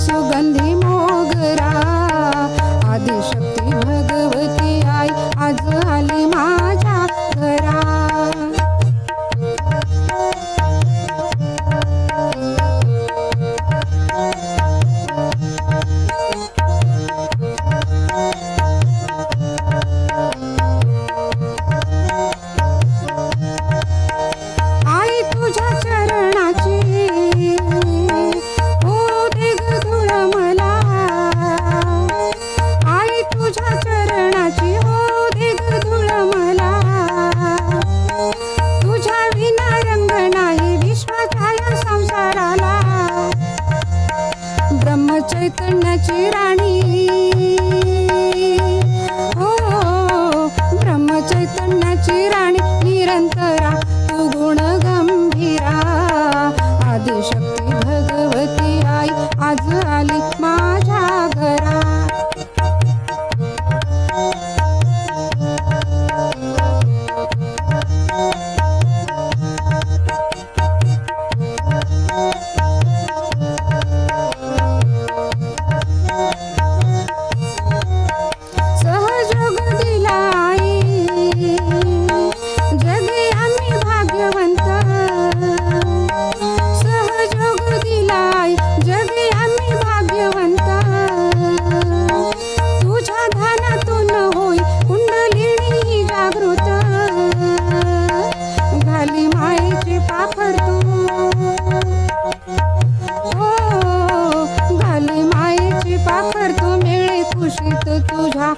सुगंधी मोगरा आदिशक्ती भगवती आई आज आली माझ्या घरा. आई तुझ्या चरणाची हो दे ग धूळ मला. आई तुझ्या चरणाची हो दे ग धूळ मला. तुझ्या विना रंग नाही विश्वाच्या या संसाराला. ब्रह्मचैतन्याची राणी हो ब्रह्मचैतन्याची राणी निरंतरा तू गुण गंभीरा. आदिशक्ती भगवती आई आज आली माझ्या घरा. सहयोग दिला आई जगे आम्ही भाग्यवंत. सहयोग दिला आई जगे आम्ही भाग्यवंत. तुझ्या ध्यानातून होई कुंडलिनी जागृत. घाली मायेचे पाखर तू हो घाली मायेचे पाखर तू मिळे खुशीत तुझ्या